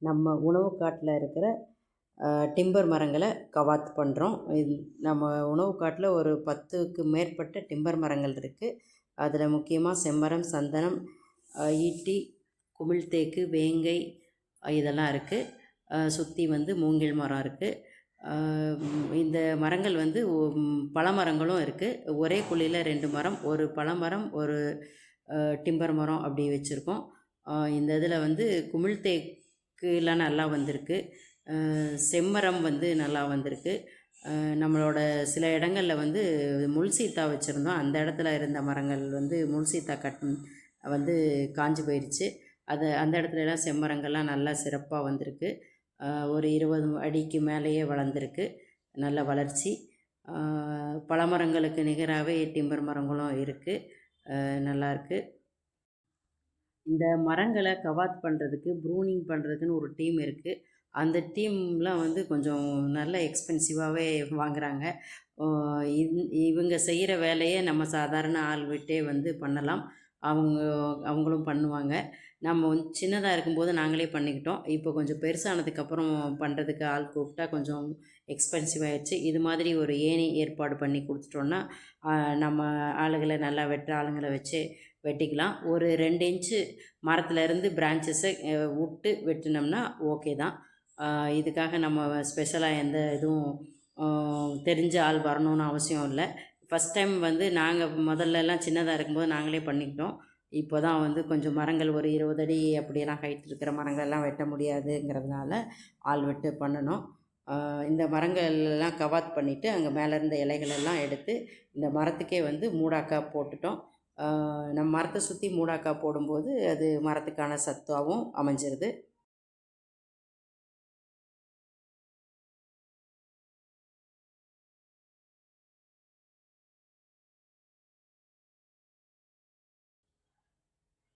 நம்ம உணவு காட்டில் இருக்கிற டிம்பர் மரங்களை கவாத்து பண்ணுறோம். நம்ம உணவு காட்டில் ஒரு 10க்கு மேற்பட்ட டிம்பர் மரங்கள் இருக்குது. அதில் முக்கியமாக செம்மரம், சந்தனம், ஈட்டி, குமிழ் தேக்கு, வேங்கை இதெல்லாம் இருக்குது. சுற்றி வந்து மூங்கில் மரம் இருக்குது. இந்த மரங்கள் வந்து பல மரங்களும் இருக்குது. ஒரே குழியில் 2 மரம், ஒரு பழமரம், ஒரு டிம்பர் மரம் அப்படி வச்சுருக்கோம். இந்த இதில் வந்து குமிழ் தேக்குலாம் நல்லா வந்திருக்கு. செம்மரம் வந்து நல்லா வந்திருக்கு. நம்மளோட சில இடங்களில் வந்து முள் சீத்தா வச்சுருந்தோம். அந்த இடத்துல இருந்த மரங்கள் வந்து முள் சீத்தா வந்து காஞ்சி போயிடுச்சு. அந்த இடத்துலலாம் செம்மரங்கள்லாம் நல்லா சிறப்பாக வந்திருக்கு. ஒரு 20 அடிக்கு மேலேயே வளர்ந்துருக்கு. நல்ல வளர்ச்சி. பழமரங்களுக்கு நிகராகவே டிம்பர் மரங்களும் இருக்குது. நல்லாயிருக்கு. இந்த மரங்களை கவாத் பண்ணுறதுக்கு, ப்ரூனிங் பண்ணுறதுக்குன்னு ஒரு டீம் இருக்குது. அந்த டீம்லாம் வந்து கொஞ்சம் நல்ல எக்ஸ்பென்சிவாகவே வாங்குகிறாங்க. இவங்க செய்கிற வேலையை நம்ம சாதாரண ஆள் விட்டே வந்து பண்ணலாம். அவங்களும் பண்ணுவாங்க. நம்ம வந்து சின்னதாக இருக்கும்போது நாங்களே பண்ணிக்கிட்டோம். இப்போ கொஞ்சம் பெருசானதுக்கப்புறம் பண்ணுறதுக்கு ஆள் கூப்பிட்டா கொஞ்சம் எக்ஸ்பென்சிவ் ஆகிடுச்சு. இது மாதிரி ஒரு ஏணி ஏற்பாடு பண்ணி கொடுத்துட்டோன்னா நம்ம ஆளுகளை நல்லா வெட்டுற ஆளுங்களை வச்சு வெட்டிக்கலாம். ஒரு 2 இன்ச்சு மரத்துலேருந்து பிரான்ச்சஸை விட்டு வெட்டினோம்னா ஓகே தான். இதுக்காக நம்ம ஸ்பெஷலாக எந்த இதுவும் தெரிஞ்ச ஆள் வரணும்னு அவசியம் இல்லை. ஃபஸ்ட் டைம் வந்து நாங்கள் முதல்லலாம் சின்னதாக இருக்கும்போது நாங்களே பண்ணிக்கிட்டோம். இப்போ தான் வந்து கொஞ்சம் மரங்கள் ஒரு 20 அடி அப்படியெல்லாம் ஹைட் இருக்கிற மரங்கள்லாம் வெட்ட முடியாதுங்கிறதுனால ஆள் விட்டு பண்ணணும். இந்த மரங்கள்லாம் கவாத் பண்ணிவிட்டு அங்கே மேலே இருந்த இலைகளெல்லாம் எடுத்து இந்த மரத்துக்கே வந்து மூடாக்கா போட்டுட்டோம். நம்ம மரத்தை சுற்றி மூடாக்கா போடும்போது அது மரத்துக்கான சத்தாகவும் அமைஞ்சிருது.